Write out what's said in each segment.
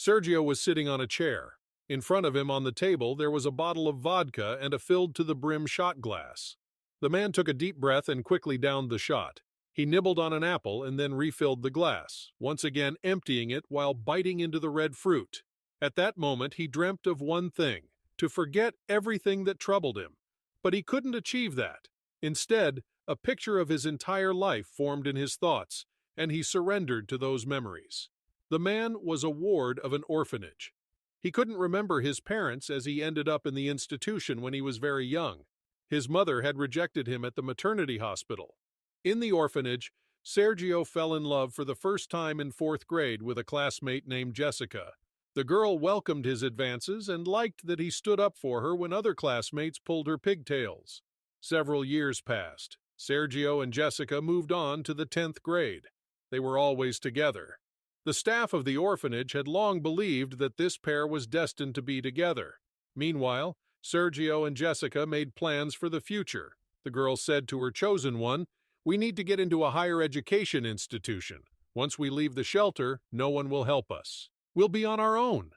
Sergio was sitting on a chair. In front of him on the table there was a bottle of vodka and a filled to the brim shot glass. The man took a deep breath and quickly downed the shot. He nibbled on an apple and then refilled the glass, once again emptying it while biting into the red fruit. At that moment he dreamt of one thing, to forget everything that troubled him. But he couldn't achieve that. Instead, a picture of his entire life formed in his thoughts, and he surrendered to those memories. The man was a ward of an orphanage. He couldn't remember his parents as he ended up in the institution when he was very young. His mother had rejected him at the maternity hospital. In the orphanage, Sergio fell in love for the first time in fourth grade with a classmate named Jessica. The girl welcomed his advances and liked that he stood up for her when other classmates pulled her pigtails. Several years passed. Sergio and Jessica moved on to the 10th grade. They were always together. The staff of the orphanage had long believed that this pair was destined to be together. Meanwhile, Sergio and Jessica made plans for the future. The girl said to her chosen one, "We need to get into a higher education institution. Once we leave the shelter, no one will help us. We'll be on our own."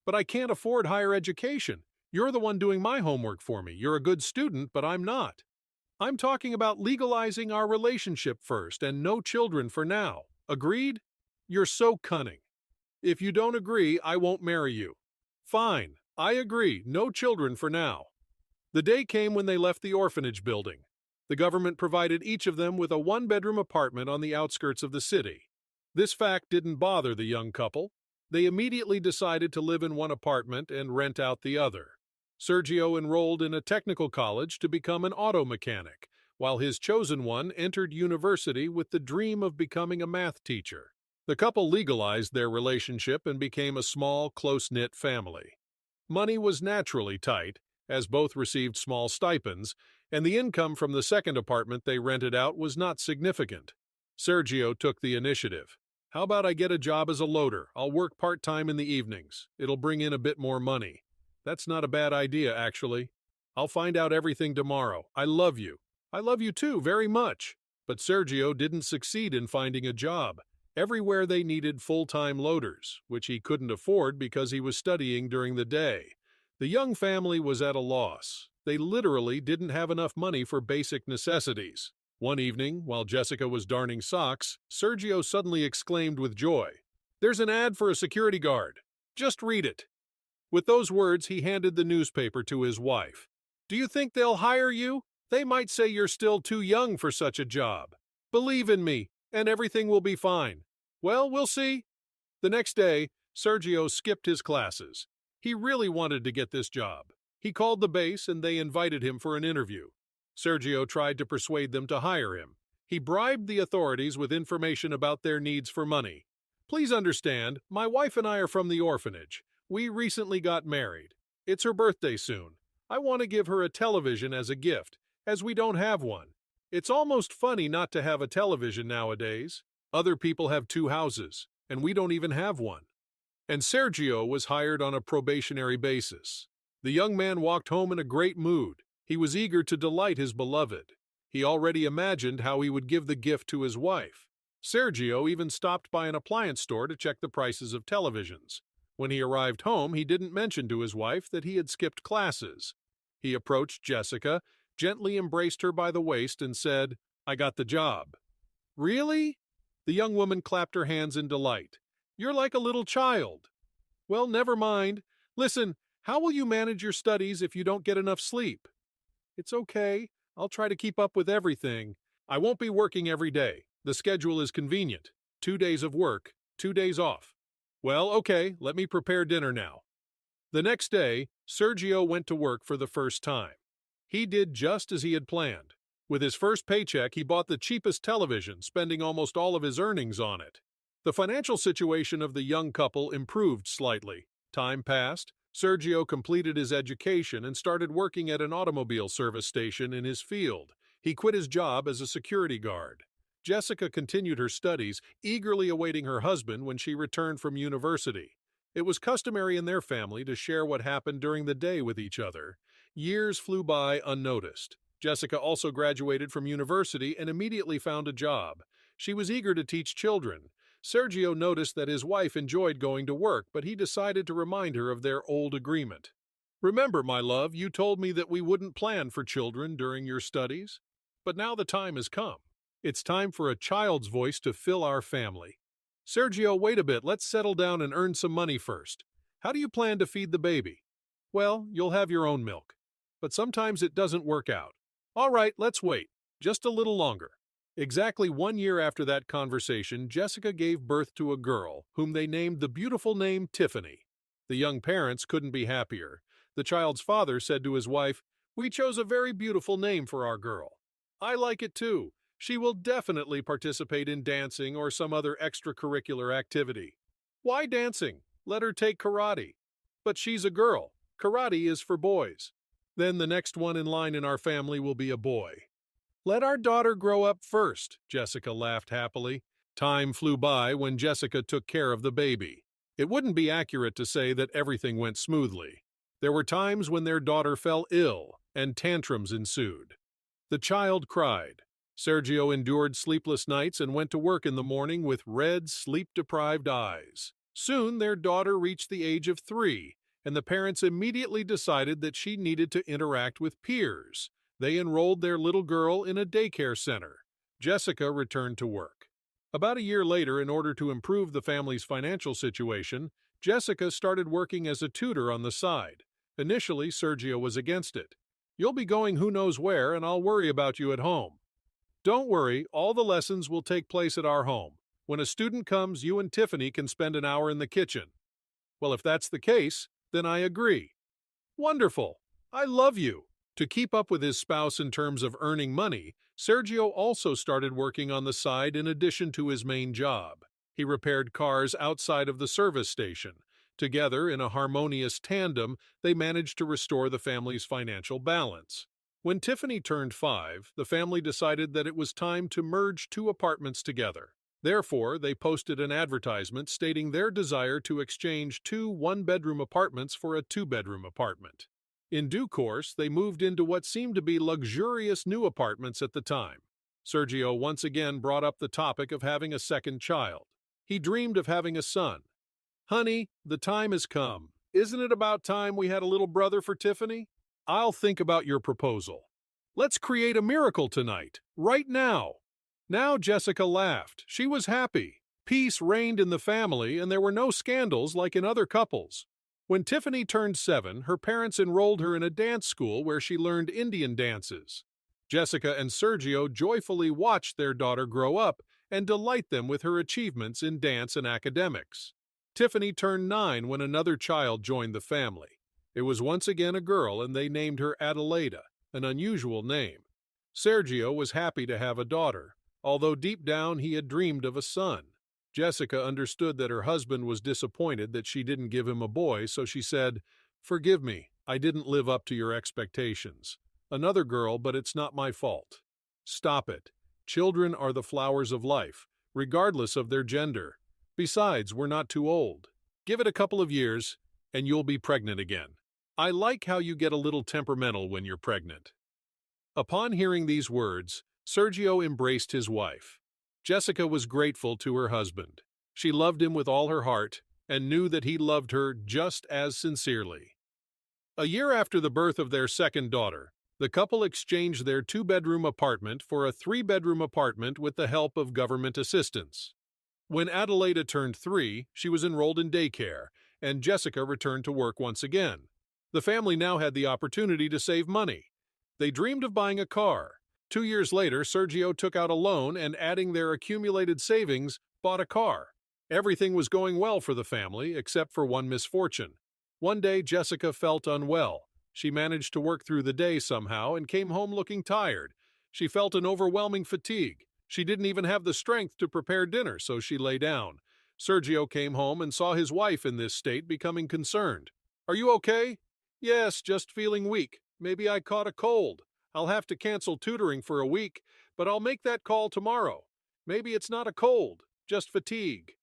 "But I can't afford higher education. You're the one doing my homework for me. You're a good student, but I'm not. I'm talking about legalizing our relationship first and no children for now. Agreed? You're so cunning. If you don't agree, I won't marry you." "Fine, I agree. No children for now." The day came when they left the orphanage building. The government provided each of them with a one-bedroom apartment on the outskirts of the city. This fact didn't bother the young couple. They immediately decided to live in one apartment and rent out the other. Sergio enrolled in a technical college to become an auto mechanic, while his chosen one entered university with the dream of becoming a math teacher. The couple legalized their relationship and became a small, close-knit family. Money was naturally tight, as both received small stipends, and the income from the second apartment they rented out was not significant. Sergio took the initiative. "How about I get a job as a loader? I'll work part-time in the evenings. It'll bring in a bit more money." "That's not a bad idea, actually. I'll find out everything tomorrow. I love you." "I love you too, very much." But Sergio didn't succeed in finding a job. Everywhere they needed full-time loaders, which he couldn't afford because he was studying during the day. The young family was at a loss. They literally didn't have enough money for basic necessities. One evening, while Jessica was darning socks, Sergio suddenly exclaimed with joy, "There's an ad for a security guard. Just read it." With those words, he handed the newspaper to his wife. "Do you think they'll hire you? They might say you're still too young for such a job. Believe in me, and everything will be fine." "Well, we'll see." The next day, Sergio skipped his classes. He really wanted to get this job. He called the base and they invited him for an interview. Sergio tried to persuade them to hire him. He bribed the authorities with information about their needs for money. "Please understand, my wife and I are from the orphanage. We recently got married. It's her birthday soon. I want to give her a television as a gift, as we don't have one. It's almost funny not to have a television nowadays. Other people have 2 houses, and we don't even have one." And Sergio was hired on a probationary basis. The young man walked home in a great mood. He was eager to delight his beloved. He already imagined how he would give the gift to his wife. Sergio even stopped by an appliance store to check the prices of televisions. When he arrived home, he didn't mention to his wife that he had skipped classes. He approached Jessica, gently embraced her by the waist, and said, "I got the job." "Really?" The young woman clapped her hands in delight. "You're like a little child." "Well, never mind. Listen, how will you manage your studies if you don't get enough sleep?" "It's okay. I'll try to keep up with everything. I won't be working every day. The schedule is convenient. 2 days of work, 2 days off." "Well, okay, let me prepare dinner now." The next day, Sergio went to work for the first time. He did just as he had planned. With his first paycheck, he bought the cheapest television, spending almost all of his earnings on it. The financial situation of the young couple improved slightly. Time passed. Sergio completed his education and started working at an automobile service station in his field. He quit his job as a security guard. Jessica continued her studies, eagerly awaiting her husband when she returned from university. It was customary in their family to share what happened during the day with each other. Years flew by unnoticed. Jessica also graduated from university and immediately found a job. She was eager to teach children. Sergio noticed that his wife enjoyed going to work, but he decided to remind her of their old agreement. Remember, my love, you told me that we wouldn't plan for children during your studies? But now the time has come. It's time for a child's voice to fill our family. Sergio, wait a bit, let's settle down and earn some money first. How do you plan to feed the baby? Well, you'll have your own milk. But sometimes it doesn't work out. All right, let's wait. Just a little longer. Exactly 1 year after that conversation, Jessica gave birth to a girl, whom they named the beautiful name Tiffany. The young parents couldn't be happier. The child's father said to his wife, "We chose a very beautiful name for our girl. I like it too. She will definitely participate in dancing or some other extracurricular activity." "Why dancing? Let her take karate." "But she's a girl. Karate is for boys." "Then the next one in line in our family will be a boy." "Let our daughter grow up first," Jessica laughed happily. Time flew by when Jessica took care of the baby. It wouldn't be accurate to say that everything went smoothly. There were times when their daughter fell ill, and tantrums ensued. The child cried. Sergio endured sleepless nights and went to work in the morning with red, sleep-deprived eyes. Soon their daughter reached the age of 3, and the parents immediately decided that she needed to interact with peers. They enrolled their little girl in a daycare center. Jessica returned to work. About a year later, in order to improve the family's financial situation, Jessica started working as a tutor on the side. Initially, Sergio was against it. "You'll be going who knows where, and I'll worry about you at home." "Don't worry, all the lessons will take place at our home. When a student comes, you and Tiffany can spend an hour in the kitchen." "Well, if that's the case, then I agree." "Wonderful! I love you." To keep up with his spouse in terms of earning money, Sergio also started working on the side in addition to his main job. He repaired cars outside of the service station. Together, in a harmonious tandem, they managed to restore the family's financial balance. When Tiffany turned 5, the family decided that it was time to merge 2 apartments together. Therefore, they posted an advertisement stating their desire to exchange 2 one-bedroom apartments for a 2-bedroom apartment. In due course, they moved into what seemed to be luxurious new apartments at the time. Sergio once again brought up the topic of having a second child. He dreamed of having a son. "Honey, the time has come. Isn't it about time we had a little brother for Tiffany? I'll think about your proposal. Let's create a miracle tonight, right now." Now Jessica laughed. She was happy. Peace reigned in the family, and there were no scandals like in other couples. When Tiffany turned 7, her parents enrolled her in a dance school where she learned Indian dances. Jessica and Sergio joyfully watched their daughter grow up and delight them with her achievements in dance and academics. Tiffany turned 9 when another child joined the family. It was once again a girl, and they named her Adelaida, an unusual name. Sergio was happy to have a daughter, although deep down he had dreamed of a son. Jessica understood that her husband was disappointed that she didn't give him a boy, so she said, "Forgive me, I didn't live up to your expectations. Another girl, but it's not my fault." "Stop it. Children are the flowers of life, regardless of their gender. Besides, we're not too old. Give it a couple of years, and you'll be pregnant again. I like how you get a little temperamental when you're pregnant." Upon hearing these words, Sergio embraced his wife. Jessica was grateful to her husband. She loved him with all her heart and knew that he loved her just as sincerely. A year after the birth of their second daughter, the couple exchanged their 2-bedroom apartment for a 3-bedroom apartment with the help of government assistance. When Adelaida turned 3, she was enrolled in daycare, and Jessica returned to work once again. The family now had the opportunity to save money. They dreamed of buying a car. 2 years later, Sergio took out a loan and, adding their accumulated savings, bought a car. Everything was going well for the family, except for one misfortune. One day, Jessica felt unwell. She managed to work through the day somehow and came home looking tired. She felt an overwhelming fatigue. She didn't even have the strength to prepare dinner, so she lay down. Sergio came home and saw his wife in this state, becoming concerned. "Are you okay?" "Yes, just feeling weak. Maybe I caught a cold. I'll have to cancel tutoring for a week, but I'll make that call tomorrow. Maybe it's not a cold, just fatigue."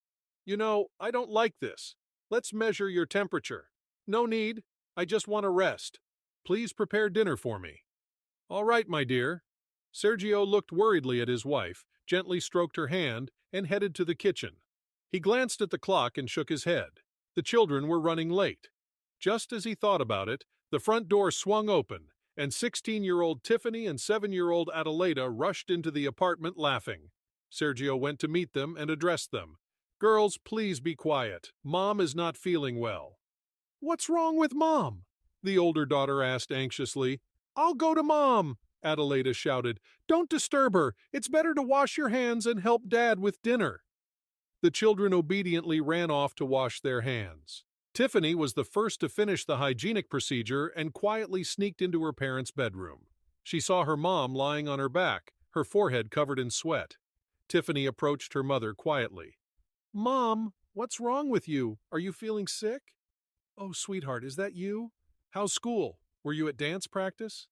"You know, I don't like this. Let's measure your temperature." "No need. I just want to rest. Please prepare dinner for me." "All right, my dear." Sergio looked worriedly at his wife, gently stroked her hand, and headed to the kitchen. He glanced at the clock and shook his head. The children were running late. Just as he thought about it, the front door swung open, and 16-year-old Tiffany and 7-year-old Adelaida rushed into the apartment laughing. Sergio went to meet them and addressed them. "Girls, please be quiet. Mom is not feeling well." "What's wrong with Mom?" the older daughter asked anxiously. "I'll go to Mom," Adelaida shouted. "Don't disturb her. It's better to wash your hands and help Dad with dinner." The children obediently ran off to wash their hands. Tiffany was the first to finish the hygienic procedure and quietly sneaked into her parents' bedroom. She saw her mom lying on her back, her forehead covered in sweat. Tiffany approached her mother quietly. "Mom, what's wrong with you? Are you feeling sick?" "Oh, sweetheart, is that you? How's school? Were you at dance practice?"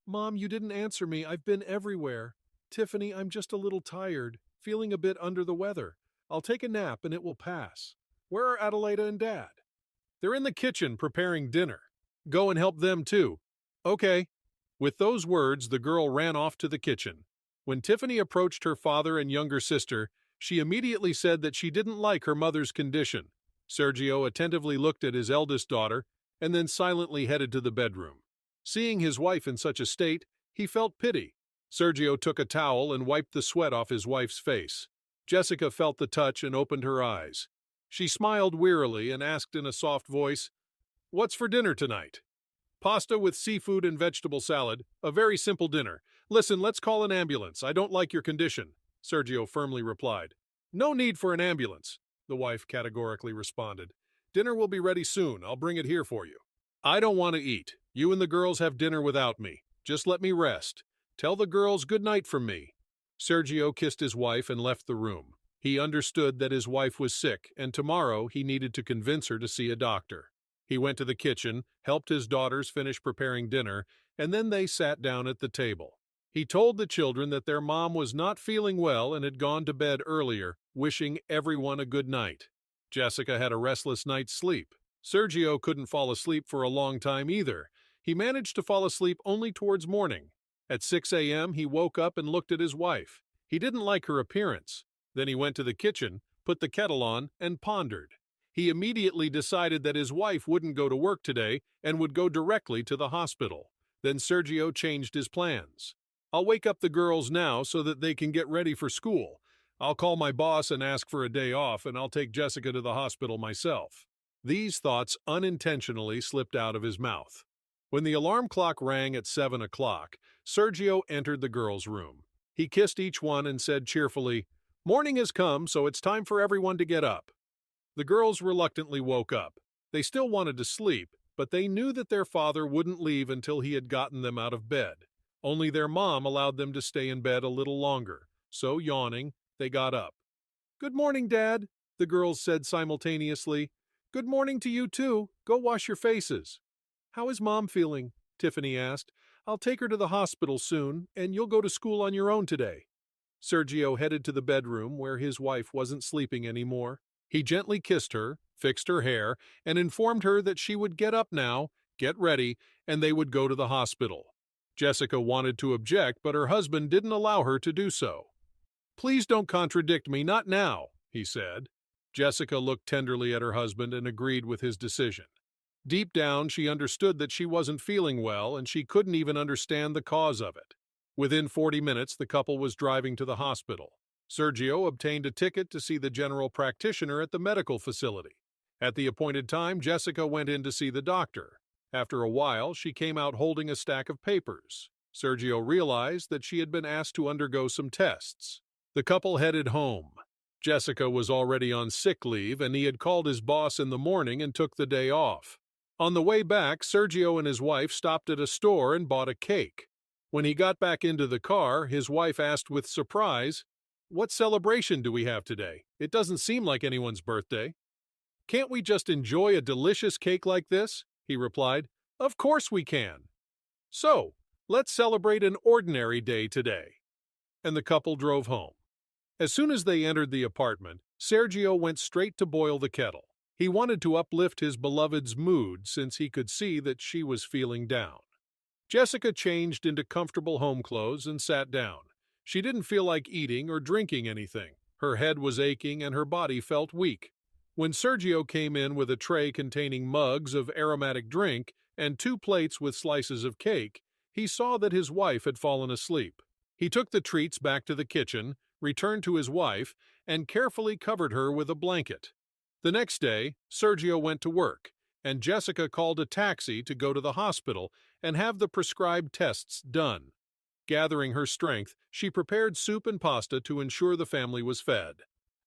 "Mom, you didn't answer me. I've been everywhere." "Tiffany, I'm just a little tired, feeling a bit under the weather. I'll take a nap and it will pass." "Where are Adelaida and Dad?" "They're in the kitchen preparing dinner." "Go and help them too." "Okay." With those words, the girl ran off to the kitchen. When Tiffany approached her father and younger sister, she immediately said that she didn't like her mother's condition. Sergio attentively looked at his eldest daughter and then silently headed to the bedroom. Seeing his wife in such a state, he felt pity. Sergio took a towel and wiped the sweat off his wife's face. Jessica felt the touch and opened her eyes. She smiled wearily and asked in a soft voice, "What's for dinner tonight?" "Pasta with seafood and vegetable salad. A very simple dinner. Listen, let's call an ambulance. I don't like your condition," Sergio firmly replied. "No need for an ambulance," the wife categorically responded. "Dinner will be ready soon. I'll bring it here for you." "I don't want to eat. You and the girls have dinner without me. Just let me rest. Tell the girls good night from me." Sergio kissed his wife and left the room. He understood that his wife was sick, and tomorrow he needed to convince her to see a doctor. He went to the kitchen, helped his daughters finish preparing dinner, and then they sat down at the table. He told the children that their mom was not feeling well and had gone to bed earlier, wishing everyone a good night. Jessica had a restless night's sleep. Sergio couldn't fall asleep for a long time either. He managed to fall asleep only towards morning. At 6 a.m., he woke up and looked at his wife. He didn't like her appearance. Then he went to the kitchen, put the kettle on, and pondered. He immediately decided that his wife wouldn't go to work today and would go directly to the hospital. Then Sergio changed his plans. "I'll wake up the girls now so that they can get ready for school. I'll call my boss and ask for a day off, and I'll take Jessica to the hospital myself." These thoughts unintentionally slipped out of his mouth. When the alarm clock rang at 7 o'clock, Sergio entered the girls' room. He kissed each one and said cheerfully, "Morning has come, so it's time for everyone to get up." The girls reluctantly woke up. They still wanted to sleep, but they knew that their father wouldn't leave until he had gotten them out of bed. Only their mom allowed them to stay in bed a little longer, so yawning, they got up. "Good morning, Dad," the girls said simultaneously. "Good morning to you too. Go wash your faces." "How is Mom feeling?" Tiffany asked. "I'll take her to the hospital soon, and you'll go to school on your own today." Sergio headed to the bedroom where his wife wasn't sleeping anymore. He gently kissed her, fixed her hair, and informed her that she would get up now, get ready, and they would go to the hospital. Jessica wanted to object, but her husband didn't allow her to do so. "Please don't contradict me, not now," he said. Jessica looked tenderly at her husband and agreed with his decision. Deep down, she understood that she wasn't feeling well, and she couldn't even understand the cause of it. Within 40 minutes, the couple was driving to the hospital. Sergio obtained a ticket to see the general practitioner at the medical facility. At the appointed time, Jessica went in to see the doctor. After a while, she came out holding a stack of papers. Sergio realized that she had been asked to undergo some tests. The couple headed home. Jessica was already on sick leave, and he had called his boss in the morning and took the day off. On the way back, Sergio and his wife stopped at a store and bought a cake. When he got back into the car, his wife asked with surprise, "What celebration do we have today? It doesn't seem like anyone's birthday." "Can't we just enjoy a delicious cake like this?" he replied. "Of course we can." "So, let's celebrate an ordinary day today." And the couple drove home. As soon as they entered the apartment, Sergio went straight to boil the kettle. He wanted to uplift his beloved's mood since he could see that she was feeling down. Jessica changed into comfortable home clothes and sat down. She didn't feel like eating or drinking anything. Her head was aching and her body felt weak. When Sergio came in with a tray containing mugs of aromatic drink and 2 plates with slices of cake, he saw that his wife had fallen asleep. He took the treats back to the kitchen, returned to his wife, and carefully covered her with a blanket. The next day, Sergio went to work, and Jessica called a taxi to go to the hospital and have the prescribed tests done. Gathering her strength, she prepared soup and pasta to ensure the family was fed.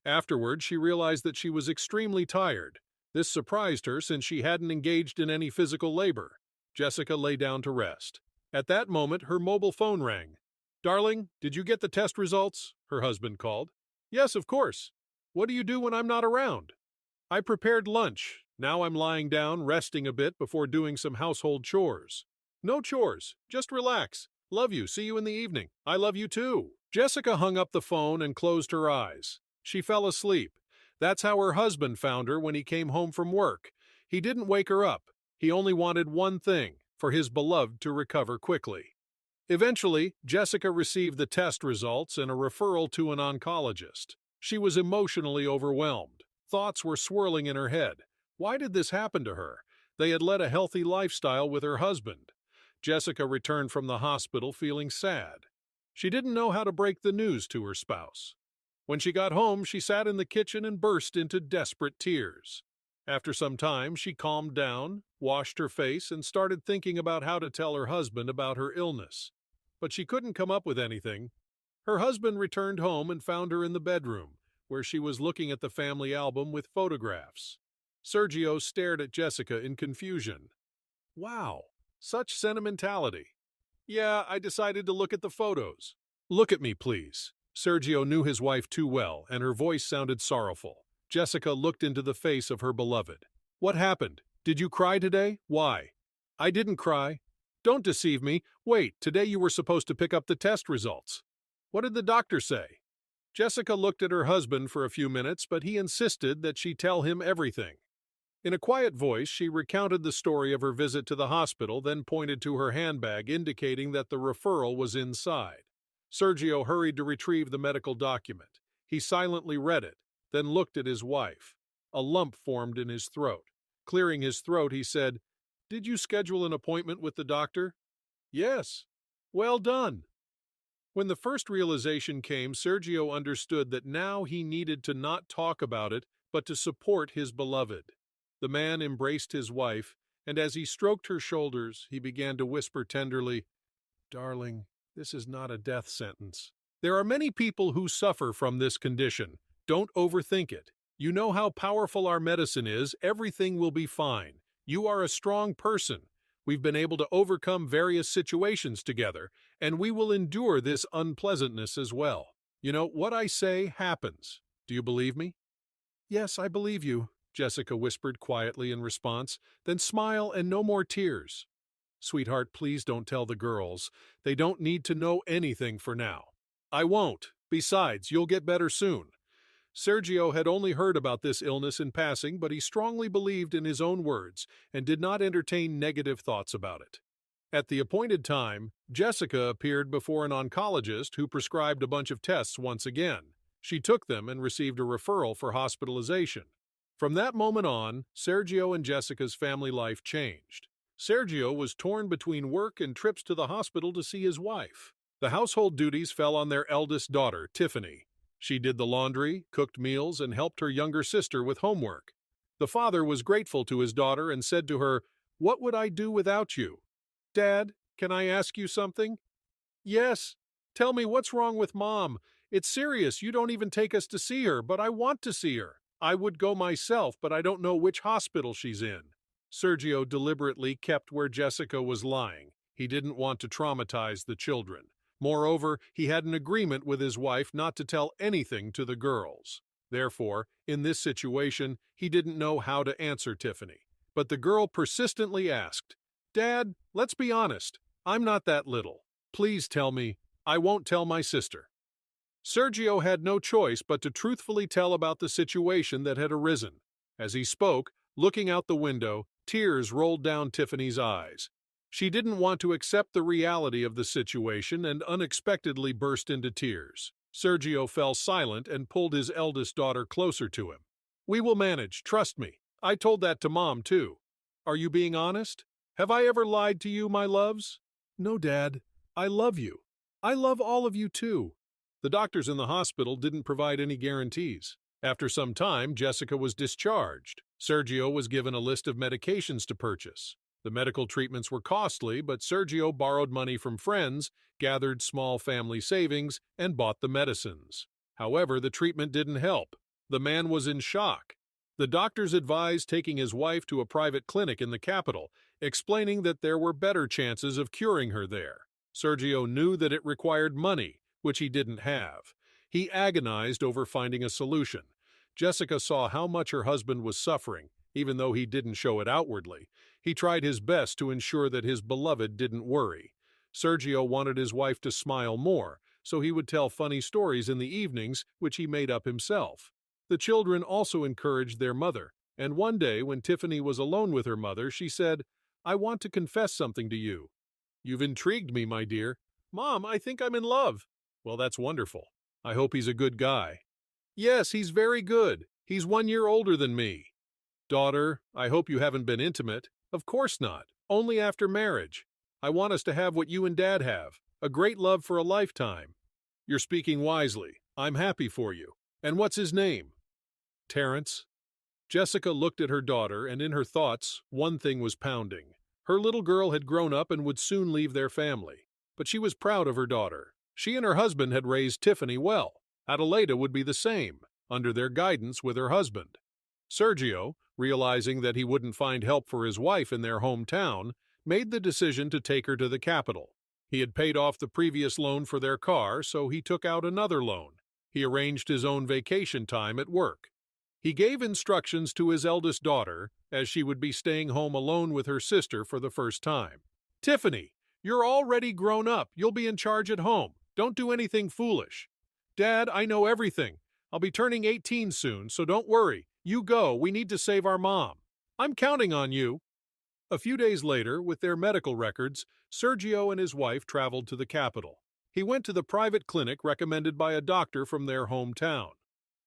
Afterward, she realized that she was extremely tired. This surprised her since she hadn't engaged in any physical labor. Jessica lay down to rest. At that moment, her mobile phone rang. "Darling, did you get the test results?" her husband called. "Yes, of course. What do you do when I'm not around?" "I prepared lunch. Now I'm lying down, resting a bit before doing some household chores." "No chores. Just relax. Love you. See you in the evening." "I love you too." Jessica hung up the phone and closed her eyes. She fell asleep. That's how her husband found her when he came home from work. He didn't wake her up. He only wanted one thing, for his beloved to recover quickly. Eventually, Jessica received the test results and a referral to an oncologist. She was emotionally overwhelmed. Thoughts were swirling in her head. Why did this happen to her? They had led a healthy lifestyle with her husband. Jessica returned from the hospital feeling sad. She didn't know how to break the news to her spouse. When she got home, she sat in the kitchen and burst into desperate tears. After some time, she calmed down, washed her face, and started thinking about how to tell her husband about her illness. But she couldn't come up with anything. Her husband returned home and found her in the bedroom, where she was looking at the family album with photographs. Sergio stared at Jessica in confusion. "Wow, such sentimentality." "Yeah, I decided to look at the photos." "Look at me, please." Sergio knew his wife too well, and her voice sounded sorrowful. Jessica looked into the face of her beloved. "What happened? Did you cry today? Why?" "I didn't cry." "Don't deceive me. Wait, today you were supposed to pick up the test results." "What did the doctor say?" Jessica looked at her husband for a few minutes, but he insisted that she tell him everything. In a quiet voice, she recounted the story of her visit to the hospital, then pointed to her handbag, indicating that the referral was inside. Sergio hurried to retrieve the medical document. He silently read it, then looked at his wife. A lump formed in his throat. Clearing his throat, he said, "Did you schedule an appointment with the doctor?" "Yes." "Well done." When the first realization came, Sergio understood that now he needed to not talk about it, but to support his beloved. The man embraced his wife, and as he stroked her shoulders, he began to whisper tenderly, "Darling, this is not a death sentence. There are many people who suffer from this condition. Don't overthink it. You know how powerful our medicine is. Everything will be fine. You are a strong person. We've been able to overcome various situations together, and we will endure this unpleasantness as well. You know, what I say happens. Do you believe me?" "Yes, I believe you," Jessica whispered quietly in response. "Then smile and no more tears." "Sweetheart, please don't tell the girls. They don't need to know anything for now." "I won't. Besides, you'll get better soon." Sergio had only heard about this illness in passing, but he strongly believed in his own words and did not entertain negative thoughts about it. At the appointed time, Jessica appeared before an oncologist who prescribed a bunch of tests once again. She took them and received a referral for hospitalization. From that moment on, Sergio and Jessica's family life changed. Sergio was torn between work and trips to the hospital to see his wife. The household duties fell on their eldest daughter, Tiffany. She did the laundry, cooked meals, and helped her younger sister with homework. The father was grateful to his daughter and said to her, "What would I do without you?" "Dad, can I ask you something?" "Yes. Tell me what's wrong with Mom. It's serious. You don't even take us to see her, but I want to see her. I would go myself, but I don't know which hospital she's in." Sergio deliberately kept where Jessica was lying. He didn't want to traumatize the children. Moreover, he had an agreement with his wife not to tell anything to the girls. Therefore, in this situation, he didn't know how to answer Tiffany. But the girl persistently asked, "Dad, let's be honest. I'm not that little. Please tell me. I won't tell my sister." Sergio had no choice but to truthfully tell about the situation that had arisen. As he spoke, looking out the window, tears rolled down Tiffany's eyes. She didn't want to accept the reality of the situation and unexpectedly burst into tears. Sergio fell silent and pulled his eldest daughter closer to him. "We will manage, trust me. I told that to Mom, too. Are you being honest? Have I ever lied to you, my loves?" "No, Dad. I love you. I love all of you, too." The doctors in the hospital didn't provide any guarantees. After some time, Jessica was discharged. Sergio was given a list of medications to purchase. The medical treatments were costly, but Sergio borrowed money from friends, gathered small family savings, and bought the medicines. However, the treatment didn't help. The man was in shock. The doctors advised taking his wife to a private clinic in the capital, explaining that there were better chances of curing her there. Sergio knew that it required money, which he didn't have. He agonized over finding a solution. Jessica saw how much her husband was suffering, even though he didn't show it outwardly. He tried his best to ensure that his beloved didn't worry. Sergio wanted his wife to smile more, so he would tell funny stories in the evenings, which he made up himself. The children also encouraged their mother, and one day when Tiffany was alone with her mother, she said, "I want to confess something to you." "You've intrigued me, my dear." "Mom, I think I'm in love." "Well, that's wonderful. I hope he's a good guy." "Yes, he's very good. He's 1 year older than me." "Daughter, I hope you haven't been intimate." "Of course not. Only after marriage. I want us to have what you and Dad have, a great love for a lifetime." "You're speaking wisely. I'm happy for you. And what's his name?" "Terrence." Jessica looked at her daughter, and in her thoughts, one thing was pounding. Her little girl had grown up and would soon leave their family. But she was proud of her daughter. She and her husband had raised Tiffany well. Adelaida would be the same, under their guidance with her husband. Sergio, realizing that he wouldn't find help for his wife in their hometown, made the decision to take her to the capital. He had paid off the previous loan for their car, so he took out another loan. He arranged his own vacation time at work. He gave instructions to his eldest daughter, as she would be staying home alone with her sister for the first time. "Tiffany, you're already grown up. You'll be in charge at home. Don't do anything foolish." "Dad, I know everything. I'll be turning 18 soon, so don't worry. You go. We need to save our mom." "I'm counting on you." A few days later, with their medical records, Sergio and his wife traveled to the capital. He went to the private clinic recommended by a doctor from their hometown.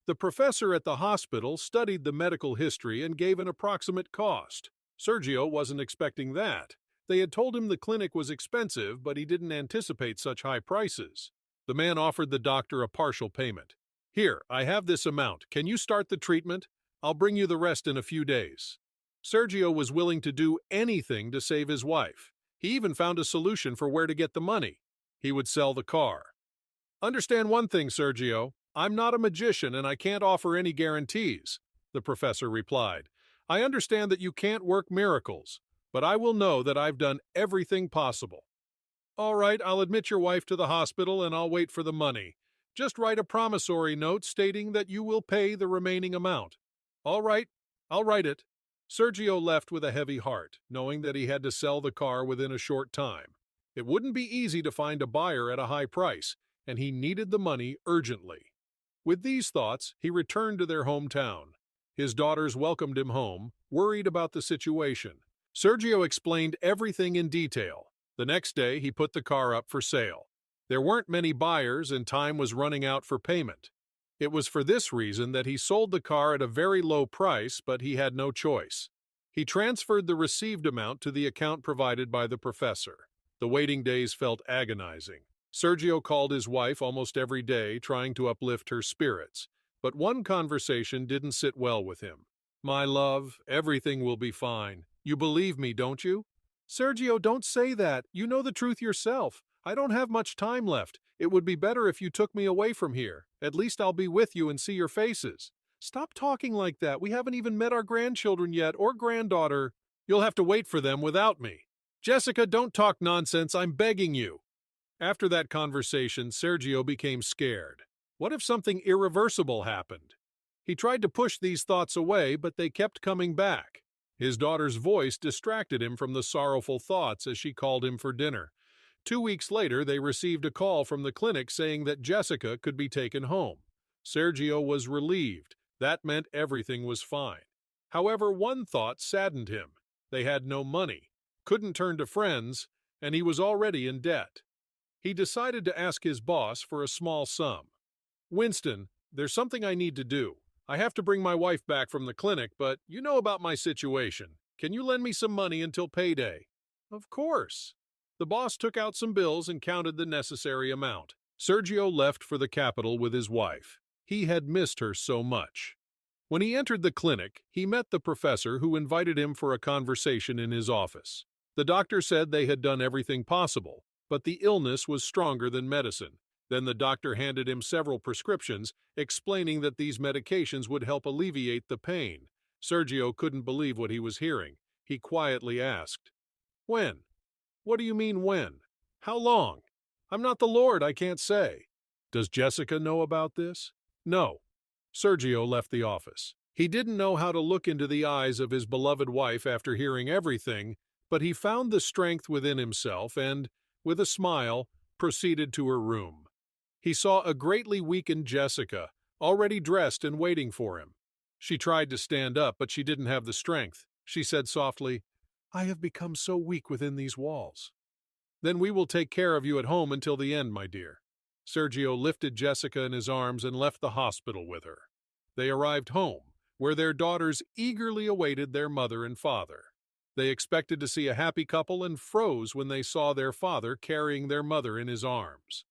The professor at the hospital studied the medical history and gave an approximate cost. Sergio wasn't expecting that. They had told him the clinic was expensive, but he didn't anticipate such high prices. The man offered the doctor a partial payment. "Here, I have this amount. Can you start the treatment? I'll bring you the rest in a few days." Sergio was willing to do anything to save his wife. He even found a solution for where to get the money. He would sell the car. "Understand one thing, Sergio. I'm not a magician and I can't offer any guarantees," the professor replied. "I understand that you can't work miracles, but I will know that I've done everything possible." "All right, I'll admit your wife to the hospital and I'll wait for the money. Just write a promissory note stating that you will pay the remaining amount." "All right, I'll write it." Sergio left with a heavy heart, knowing that he had to sell the car within a short time. It wouldn't be easy to find a buyer at a high price, and he needed the money urgently. With these thoughts, he returned to their hometown. His daughters welcomed him home, worried about the situation. Sergio explained everything in detail. The next day, he put the car up for sale. There weren't many buyers and time was running out for payment. It was for this reason that he sold the car at a very low price, but he had no choice. He transferred the received amount to the account provided by the professor. The waiting days felt agonizing. Sergio called his wife almost every day, trying to uplift her spirits. But one conversation didn't sit well with him. "My love, everything will be fine. You believe me, don't you?" "Sergio, don't say that. You know the truth yourself. I don't have much time left. It would be better if you took me away from here. At least I'll be with you and see your faces." "Stop talking like that. We haven't even met our grandchildren yet, or granddaughter." "You'll have to wait for them without me." "Jessica, don't talk nonsense. I'm begging you." After that conversation, Sergio became scared. What if something irreversible happened? He tried to push these thoughts away, but they kept coming back. His daughter's voice distracted him from the sorrowful thoughts as she called him for dinner. 2 weeks later, they received a call from the clinic saying that Jessica could be taken home. Sergio was relieved. That meant everything was fine. However, one thought saddened him. They had no money, couldn't turn to friends, and he was already in debt. He decided to ask his boss for a small sum. Winston, there's something I need to do. I have to bring my wife back from the clinic, but you know about my situation. Can you lend me some money until payday? Of course. The boss took out some bills and counted the necessary amount. Sergio left for the capital with his wife. He had missed her so much. When he entered the clinic, he met the professor who invited him for a conversation in his office. The doctor said they had done everything possible, but the illness was stronger than medicine. Then the doctor handed him several prescriptions, explaining that these medications would help alleviate the pain. Sergio couldn't believe what he was hearing. He quietly asked, "When? What do you mean when? How long? I'm not the Lord, I can't say." Does Jessica know about this? No. Sergio left the office. He didn't know how to look into the eyes of his beloved wife after hearing everything, but he found the strength within himself and, with a smile, proceeded to her room. He saw a greatly weakened Jessica, already dressed and waiting for him. She tried to stand up, but she didn't have the strength. She said softly, "I have become so weak within these walls." "Then we will take care of you at home until the end, my dear." Sergio lifted Jessica in his arms and left the hospital with her. They arrived home, where their daughters eagerly awaited their mother and father. They expected to see a happy couple and froze when they saw their father carrying their mother in his arms.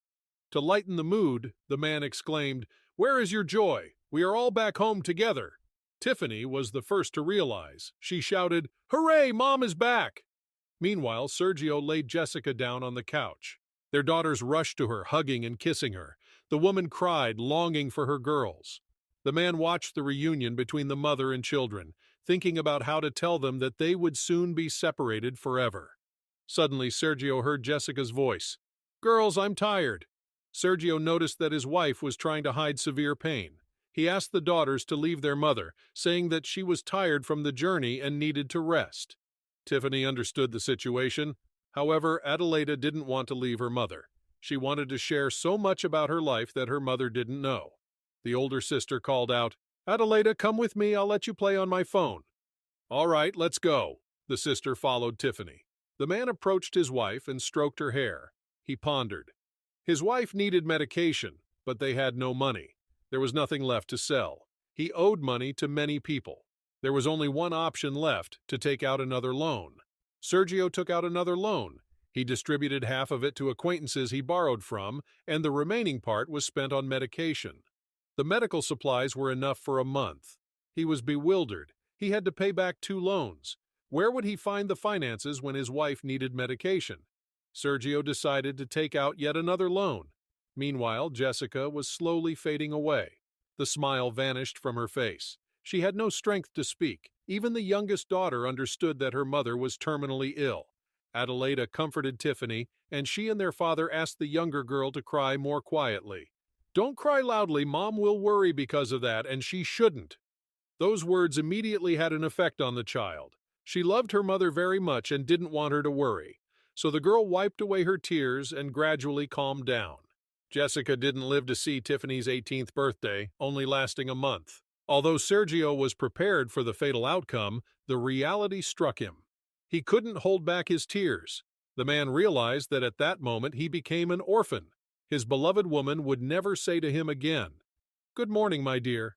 To lighten the mood, the man exclaimed, "Where is your joy? We are all back home together." Tiffany was the first to realize. She shouted, "Hooray, Mom is back!" Meanwhile, Sergio laid Jessica down on the couch. Their daughters rushed to her, hugging and kissing her. The woman cried, longing for her girls. The man watched the reunion between the mother and children, thinking about how to tell them that they would soon be separated forever. Suddenly, Sergio heard Jessica's voice. "Girls, I'm tired." Sergio noticed that his wife was trying to hide severe pain. He asked the daughters to leave their mother, saying that she was tired from the journey and needed to rest. Tiffany understood the situation. However, Adelaida didn't want to leave her mother. She wanted to share so much about her life that her mother didn't know. The older sister called out, "Adelaida, come with me, I'll let you play on my phone." "All right, let's go." The sister followed Tiffany. The man approached his wife and stroked her hair. He pondered. His wife needed medication, but they had no money. There was nothing left to sell. He owed money to many people. There was only one option left, to take out another loan. Sergio took out another loan. He distributed half of it to acquaintances he borrowed from, and the remaining part was spent on medication. The medical supplies were enough for a month. He was bewildered. He had to pay back 2 loans. Where would he find the finances when his wife needed medication? Sergio decided to take out yet another loan. Meanwhile, Jessica was slowly fading away. The smile vanished from her face. She had no strength to speak. Even the youngest daughter understood that her mother was terminally ill. Adelaida comforted Tiffany, and she and their father asked the younger girl to cry more quietly. "Don't cry loudly, Mom will worry because of that, and she shouldn't." Those words immediately had an effect on the child. She loved her mother very much and didn't want her to worry. So the girl wiped away her tears and gradually calmed down. Jessica didn't live to see Tiffany's 18th birthday, only lasting a month. Although Sergio was prepared for the fatal outcome, the reality struck him. He couldn't hold back his tears. The man realized that at that moment he became an orphan. His beloved woman would never say to him again, "Good morning, my dear."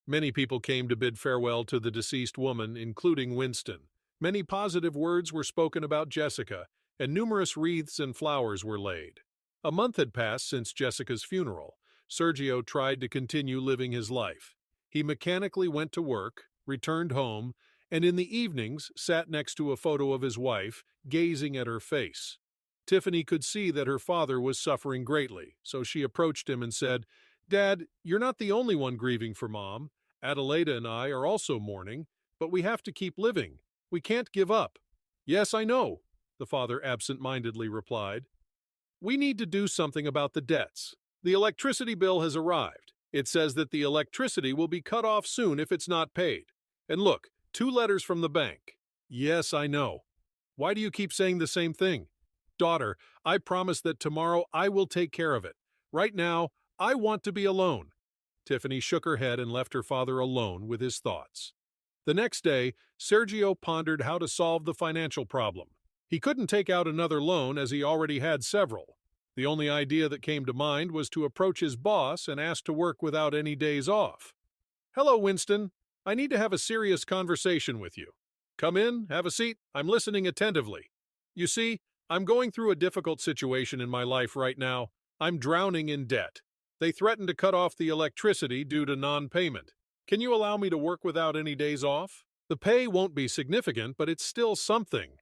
Many people came to bid farewell to the deceased woman, including Winston. Many positive words were spoken about Jessica, and numerous wreaths and flowers were laid. A month had passed since Jessica's funeral. Sergio tried to continue living his life. He mechanically went to work, returned home, and in the evenings sat next to a photo of his wife, gazing at her face. Tiffany could see that her father was suffering greatly, so she approached him and said, "Dad, you're not the only one grieving for Mom. Adelaida and I are also mourning, but we have to keep living. We can't give up." "Yes, I know," the father absent-mindedly replied. "We need to do something about the debts. The electricity bill has arrived. It says that the electricity will be cut off soon if it's not paid. And look, 2 letters from the bank." "Yes, I know. Why do you keep saying the same thing?" "Daughter, I promise that tomorrow I will take care of it. Right now, I want to be alone." Tiffany shook her head and left her father alone with his thoughts. The next day, Sergio pondered how to solve the financial problem. He couldn't take out another loan as he already had several. The only idea that came to mind was to approach his boss and ask to work without any days off. "Hello, Winston. I need to have a serious conversation with you. Come in, have a seat. I'm listening attentively. You see, I'm going through a difficult situation in my life right now. I'm drowning in debt. They threatened to cut off the electricity due to non-payment. Can you allow me to work without any days off? The pay won't be significant, but it's still something."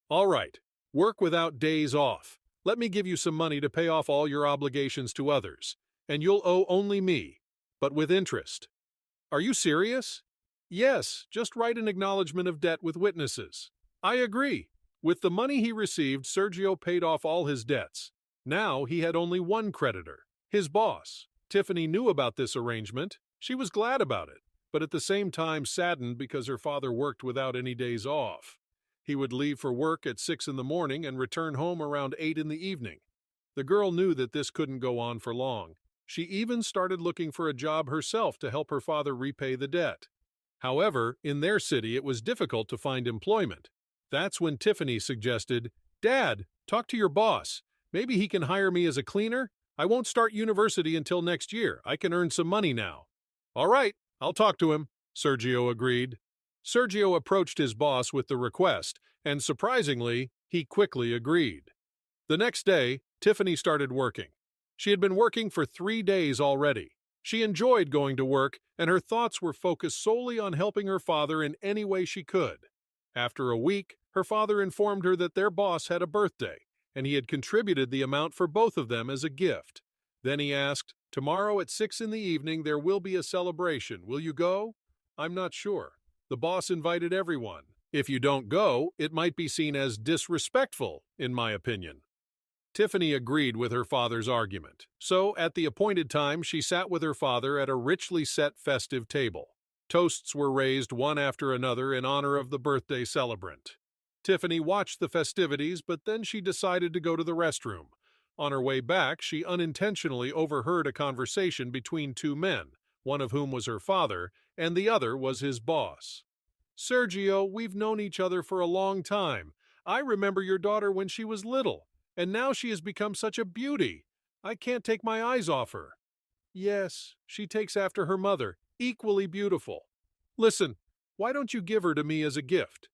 "All right. Work without days off. Let me give you some money to pay off all your obligations to others, and you'll owe only me, but with interest." "Are you serious?" "Yes, just write an acknowledgement of debt with witnesses." "I agree." With the money he received, Sergio paid off all his debts. Now he had only one creditor, his boss. Tiffany knew about this arrangement. She was glad about it, but at the same time saddened because her father worked without any days off. He would leave for work at 6 in the morning and return home around 8 in the evening. The girl knew that this couldn't go on for long. She even started looking for a job herself to help her father repay the debt. However, in their city it was difficult to find employment. That's when Tiffany suggested, "Dad, talk to your boss. Maybe he can hire me as a cleaner. I won't start university until next year. I can earn some money now." "All right, I'll talk to him," Sergio agreed. Sergio approached his boss with the request, and surprisingly, he quickly agreed. The next day, Tiffany started working. She had been working for 3 days already. She enjoyed going to work, and her thoughts were focused solely on helping her father in any way she could. After a week, her father informed her that their boss had a birthday, and he had contributed the amount for both of them as a gift. Then he asked, "Tomorrow at 6 in the evening there will be a celebration. Will you go?" "I'm not sure. The boss invited everyone. If you don't go, it might be seen as disrespectful, in my opinion." Tiffany agreed with her father's argument. So, at the appointed time, she sat with her father at a richly set festive table. Toasts were raised one after another in honor of the birthday celebrant. Tiffany watched the festivities, but then she decided to go to the restroom. On her way back, she unintentionally overheard a conversation between two men, one of whom was her father, and the other was his boss. "Sergio, we've known each other for a long time. I remember your daughter when she was little, and now she has become such a beauty. I can't take my eyes off her." "Yes, she takes after her mother, equally beautiful. Listen, why don't you give her to me as a gift?"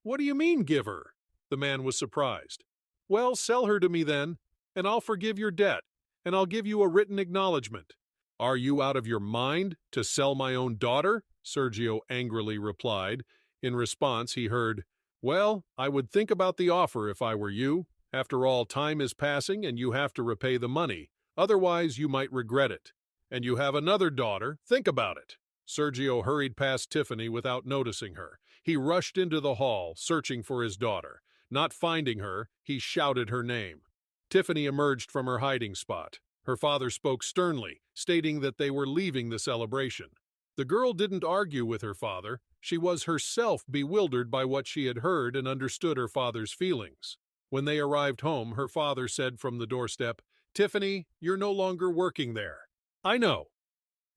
"What do you mean, give her?" The man was surprised. "Well, sell her to me then, and I'll forgive your debt, and I'll give you a written acknowledgement." "Are you out of your mind to sell my own daughter?" Sergio angrily replied. In response, he heard, "Well, I would think about the offer if I were you. After all, time is passing and you have to repay the money. Otherwise, you might regret it. And you have another daughter. Think about it." Sergio hurried past Tiffany without noticing her. He rushed into the hall, searching for his daughter. Not finding her, he shouted her name. Tiffany emerged from her hiding spot. Her father spoke sternly, stating that they were leaving the celebration. The girl didn't argue with her father. She was herself bewildered by what she had heard and understood her father's feelings. When they arrived home, her father said from the doorstep, "Tiffany, you're no longer working there." "I know.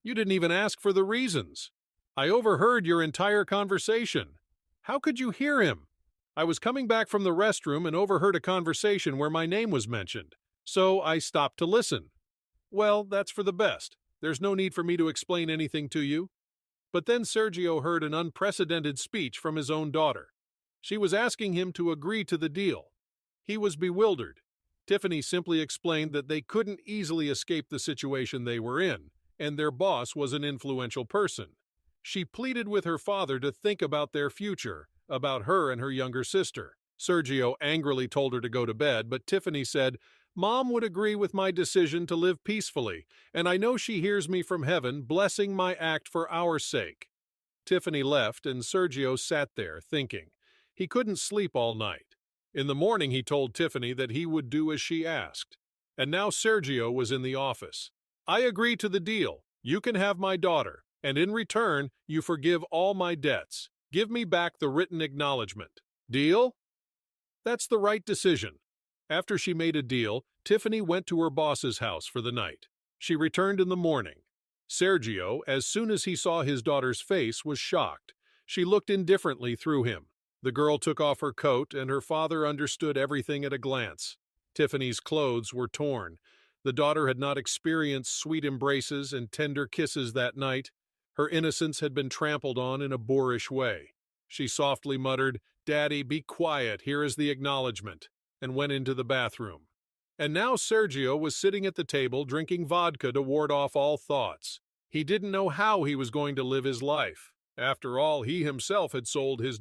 You didn't even ask for the reasons. I overheard your entire conversation." "How could you hear him?" "I was coming back from the restroom and overheard a conversation where my name was mentioned. So I stopped to listen." "Well, that's for the best. There's no need for me to explain anything to you." But then Sergio heard an unprecedented speech from his own daughter. She was asking him to agree to the deal. He was bewildered. Tiffany simply explained that they couldn't easily escape the situation they were in, and their boss was an influential person. She pleaded with her father to think about their future, about her and her younger sister. Sergio angrily told her to go to bed, but Tiffany said, "Mom would agree with my decision to live peacefully, and I know she hears me from heaven, blessing my act for our sake." Tiffany left, and Sergio sat there, thinking. He couldn't sleep all night. In the morning, he told Tiffany that he would do as she asked. And now Sergio was in the office. "I agree to the deal. You can have my daughter, and in return, you forgive all my debts. Give me back the written acknowledgement. Deal?" "That's the right decision." After she made a deal, Tiffany went to her boss's house for the night. She returned in the morning. Sergio, as soon as he saw his daughter's face, was shocked. She looked indifferently through him. The girl took off her coat, and her father understood everything at a glance. Tiffany's clothes were torn. The daughter had not experienced sweet embraces and tender kisses that night. Her innocence had been trampled on in a boorish way. She softly muttered, "Daddy, be quiet, here is the acknowledgement," and went into the bathroom. And now Sergio was sitting at the table drinking vodka to ward off all thoughts. He didn't know how he was going to live his life. After all, he himself had sold his